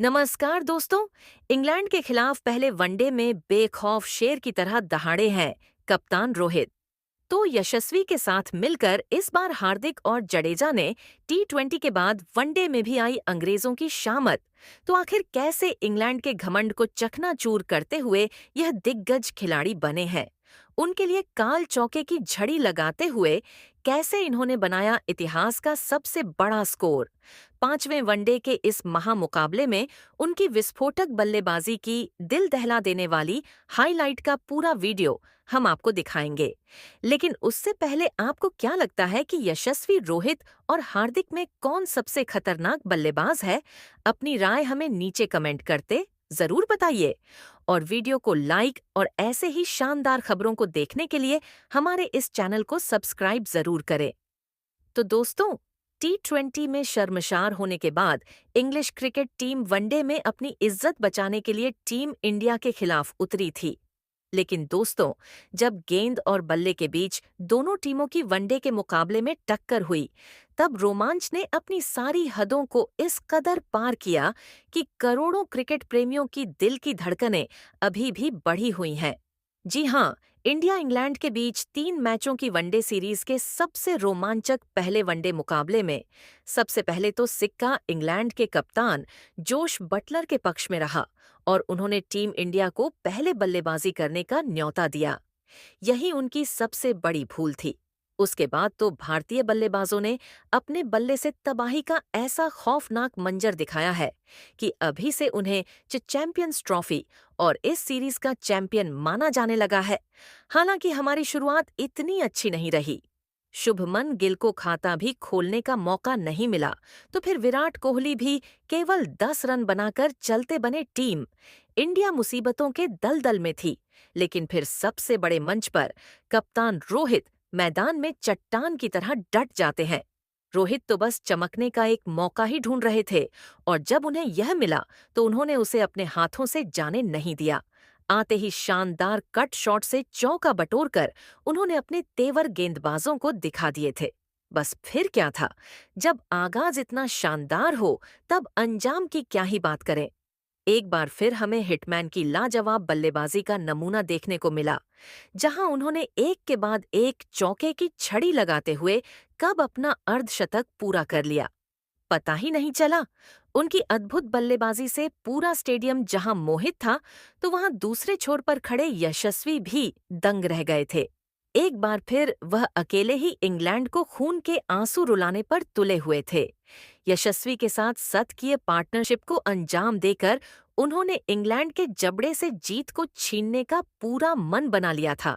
नमस्कार दोस्तों। इंग्लैंड के खिलाफ पहले वनडे में बेखौफ शेर की तरह दहाड़े हैं कप्तान रोहित। तो यशस्वी के साथ मिलकर इस बार हार्दिक और जडेजा ने T20 के बाद वनडे में भी आई अंग्रेजों की शामत। तो आखिर कैसे इंग्लैंड के घमंड को चकनाचूर करते हुए यह दिग्गज खिलाड़ी बने हैं, उनके लिए काल चौके की झड़ी लगाते हुए कैसे इन्होंने बनाया इतिहास का सबसे बड़ा स्कोर। पांचवें वनडे के इस महामुकाबले में उनकी विस्फोटक बल्लेबाजी की दिल दहला देने वाली हाईलाइट का पूरा वीडियो हम आपको दिखाएंगे। लेकिन उससे पहले आपको क्या लगता है कि यशस्वी रोहित और हार्दिक में कौन सबसे खतरनाक बल्लेबाज है? अपनी राय हमें नीचे कमेंट करते जरूर बताइए। और वीडियो को लाइक और ऐसे ही शानदार खबरों को देखने के लिए हमारे इस चैनल को सब्सक्राइब जरूर करें। तो दोस्तों, T20 में शर्मशार होने के बाद इंग्लिश क्रिकेट टीम वनडे में अपनी इज्जत बचाने के लिए टीम इंडिया के खिलाफ उतरी थी। लेकिन दोस्तों, जब गेंद और बल्ले के बीच दोनों टीमों की वनडे के मुकाबले में टक्कर हुई, तब रोमांच ने अपनी सारी हदों को इस कदर पार किया कि करोड़ों क्रिकेट प्रेमियों की दिल की धड़कनें अभी भी बढ़ी हुई हैं। जी हाँ, इंडिया इंग्लैंड के बीच 3 मैचों की वनडे सीरीज के सबसे रोमांचक पहले वनडे मुकाबले में सबसे पहले तो सिक्का इंग्लैंड के कप्तान जोश बटलर के पक्ष में रहा और उन्होंने टीम इंडिया को पहले बल्लेबाजी करने का न्योता दिया। यही उनकी सबसे बड़ी भूल थी। उसके बाद तो भारतीय बल्लेबाजों ने अपने बल्ले से तबाही का ऐसा खौफनाक मंजर दिखाया है कि अभी से उन्हें चैंपियंस ट्रॉफी और इस सीरीज का चैंपियन माना जाने लगा है। हालांकि हमारी शुरुआत इतनी अच्छी नहीं रही। शुभमन गिल को खाता भी खोलने का मौका नहीं मिला, तो फिर विराट कोहली भी केवल 10 रन बनाकर चलते बने टीम। इंडिया मुसीबतों के दलदल में थी। लेकिन फिर सबसे बड़े मंच पर कप्तान रोहित मैदान में चट्टान की तरह डट जाते हैं। रोहित तो बस चमकने का एक मौका ही ढूंढ रहे थे और जब उन्हें यह मिला तो उन्होंने उसे अपने हाथों से जाने नहीं दिया। आते ही शानदार कट शॉट से चौका बटोरकर उन्होंने अपने तेवर गेंदबाजों को दिखा दिए थे। बस फिर क्या था, जब आगाज इतना शानदार हो तब अंजाम की क्या ही बात करें। एक बार फिर हमें हिटमैन की लाजवाब बल्लेबाजी का नमूना देखने को मिला, जहां उन्होंने एक के बाद एक चौके की छड़ी लगाते हुए कब अपना अर्धशतक पूरा कर लिया, पता ही नहीं चला। उनकी अद्भुत बल्लेबाजी से पूरा स्टेडियम जहां मोहित था, तो वहां दूसरे छोर पर खड़े यशस्वी भी दंग रह गए थे। एक बार फिर वह अकेले ही इंग्लैंड को खून के आंसू रुलाने पर तुले हुए थे। यशस्वी के साथ सतकीय पार्टनरशिप को अंजाम देकर उन्होंने इंग्लैंड के जबड़े से जीत को छीनने का पूरा मन बना लिया था।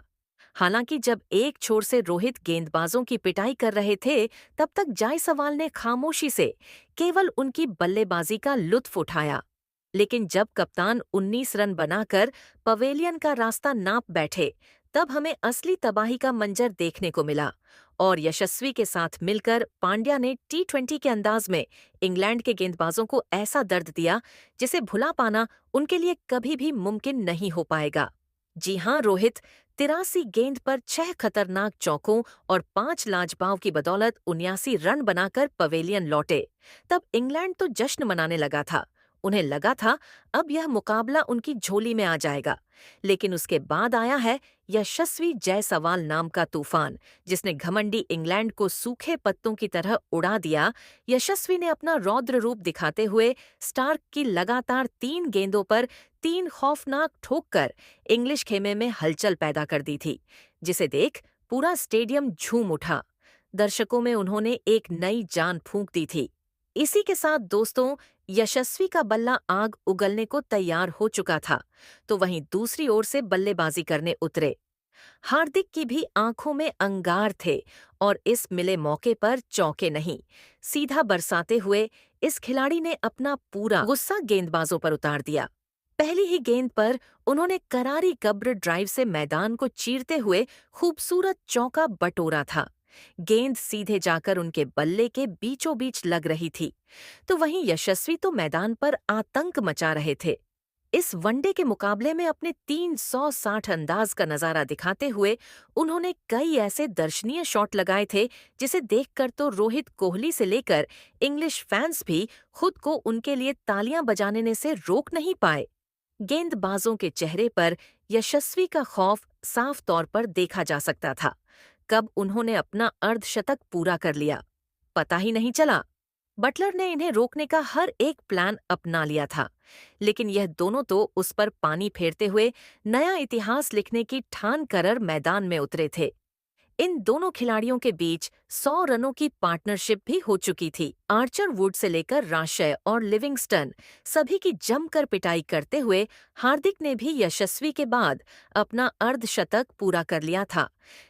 हालांकि जब एक छोर से रोहित गेंदबाजों की पिटाई कर रहे थे, तब तक जायसवाल ने खामोशी से केवल उनकी बल्लेबाजी का लुत्फ उठाया। लेकिन जब कप्तान 19 रन बनाकर पवेलियन का रास्ता नाप बैठे, तब हमें असली तबाही का मंजर देखने को मिला और यशस्वी के साथ मिलकर पांड्या ने T20 के अंदाज में इंग्लैंड के गेंदबाजों को ऐसा दर्द दिया जिसे भुला पाना उनके लिए कभी भी मुमकिन नहीं हो पाएगा। जी हाँ, रोहित 83 गेंद पर 6 खतरनाक चौकों और 5 लाजबाव की बदौलत 79 रन बनाकर पवेलियन लौटे। तब इंग्लैंड तो जश्न मनाने लगा था। उन्हें लगा था अब यह मुकाबला उनकी झोली में आ जाएगा। लेकिन उसके बाद आया है यशस्वी जायसवाल नाम का तूफान, जिसने घमंडी इंग्लैंड को सूखे पत्तों की तरह उड़ा दिया। यशस्वी ने अपना रौद्र रूप दिखाते हुए स्टार्क की लगातार 3 गेंदों पर 3 खौफनाक ठोक कर इंग्लिश खेमे में हलचल पैदा कर दी थी, जिसे देख पूरा स्टेडियम झूम उठा। दर्शकों में उन्होंने एक नई जान फूंक दी थी। इसी के साथ दोस्तों, यशस्वी का बल्ला आग उगलने को तैयार हो चुका था, तो वहीं दूसरी ओर से बल्लेबाजी करने उतरे हार्दिक की भी आंखों में अंगार थे और इस मिले मौके पर चौके नहीं, सीधा बरसाते हुए इस खिलाड़ी ने अपना पूरा गुस्सा गेंदबाजों पर उतार दिया। पहली ही गेंद पर उन्होंने करारी कब्र ड्राइव से मैदान को चीरते हुए खूबसूरत चौका बटोरा था। गेंद सीधे जाकर उनके बल्ले के बीचों बीच लग रही थी, तो वहीं यशस्वी तो मैदान पर आतंक मचा रहे थे। इस वनडे के मुकाबले में अपने 360 अंदाज का नजारा दिखाते हुए उन्होंने कई ऐसे दर्शनीय शॉट लगाए थे जिसे देखकर तो रोहित कोहली से लेकर इंग्लिश फैंस भी खुद को उनके लिए तालियां बजाने से रोक नहीं पाए। गेंदबाजों के चेहरे पर यशस्वी का खौफ साफ तौर पर देखा जा सकता था। कब उन्होंने अपना अर्धशतक पूरा कर लिया, पता ही नहीं चला। बटलर ने इन्हें रोकने का हर एक प्लान अपना लिया था, लेकिन यह दोनों तो उस पर पानी फेरते हुए नया इतिहास लिखने की ठान कर मैदान में उतरे थे। इन दोनों खिलाड़ियों के बीच 100 रनों की पार्टनरशिप भी हो चुकी थी। आर्चर वुड से लेकर राशय और लिविंगस्टन सभी की जमकर पिटाई करते हुए हार्दिक ने भी यशस्वी के बाद अपना अर्धशतक पूरा कर लिया था,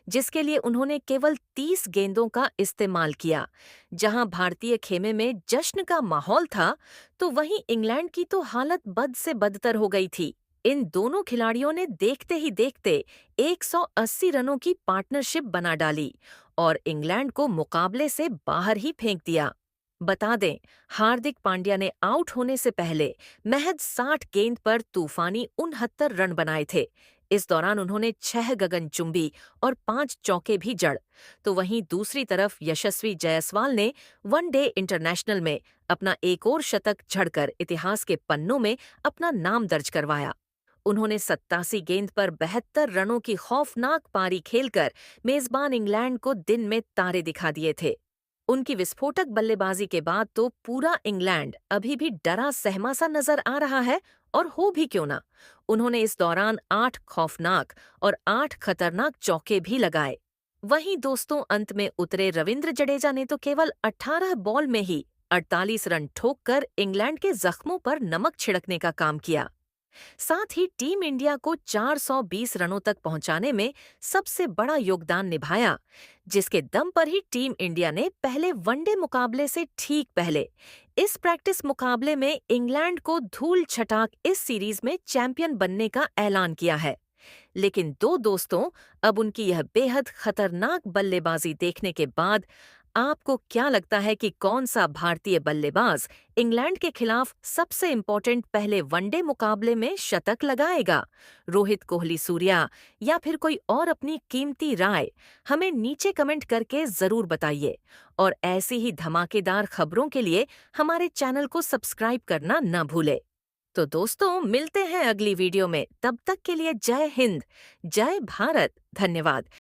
जिसके लिए उन्होंने केवल 30 गेंदों का इस्तेमाल किया। जहां भारतीय खेमे में जश्न का माहौल था, तो वहीं इंग्लैंड की तो हालत बद से बदतर हो गई थी। इन दोनों खिलाड़ियों ने देखते ही देखते 180 रनों की पार्टनरशिप बना डाली और इंग्लैंड को मुकाबले से बाहर ही फेंक दिया। बता दें, हार्दिक पांड्या ने आउट होने से पहले महज 60 गेंद पर तूफानी 69 रन बनाए थे। इस दौरान उन्होंने 6 गगनचुंबी और 5 चौके भी जड़। तो वहीं दूसरी तरफ यशस्वी जायसवाल ने वनडे इंटरनेशनल में अपना एक और शतक जड़कर इतिहास के पन्नों में अपना नाम दर्ज करवाया। उन्होंने 87 गेंद पर 72 रनों की खौफनाक पारी खेलकर मेजबान इंग्लैंड को दिन में तारे दिखा दिए थे। उनकी विस्फोटक बल्लेबाजी के बाद तो पूरा इंग्लैंड अभी भी डरा सहमा सा नजर आ रहा है, और हो भी क्यों ना। उन्होंने इस दौरान 8 खौफनाक और 8 खतरनाक चौके भी लगाए। वहीं दोस्तों, अंत में उतरे रविंद्र जडेजा ने तो केवल 18 बॉल में ही 48 रन ठोककर इंग्लैंड के जख्मों पर नमक छिड़कने का काम किया। साथ ही टीम इंडिया को 420 रनों तक पहुंचाने में सबसे बड़ा योगदान निभाया, जिसके दम पर ही टीम इंडिया ने पहले वनडे मुकाबले से ठीक पहले इस प्रैक्टिस मुकाबले में इंग्लैंड को धूल छटाक इस सीरीज में चैंपियन बनने का ऐलान किया है। लेकिन दो दोस्तों, अब उनकी यह बेहद खतरनाक बल्लेबाजी देखने के बाद आपको क्या लगता है कि कौन सा भारतीय बल्लेबाज इंग्लैंड के खिलाफ सबसे इम्पोर्टेंट पहले वनडे मुकाबले में शतक लगाएगा? रोहित कोहली सूर्या या फिर कोई और? अपनी कीमती राय हमें नीचे कमेंट करके जरूर बताइए, और ऐसी ही धमाकेदार खबरों के लिए हमारे चैनल को सब्सक्राइब करना न भूले। तो दोस्तों, मिलते हैं अगली वीडियो में। तब तक के लिए जय हिंद, जय भारत, धन्यवाद।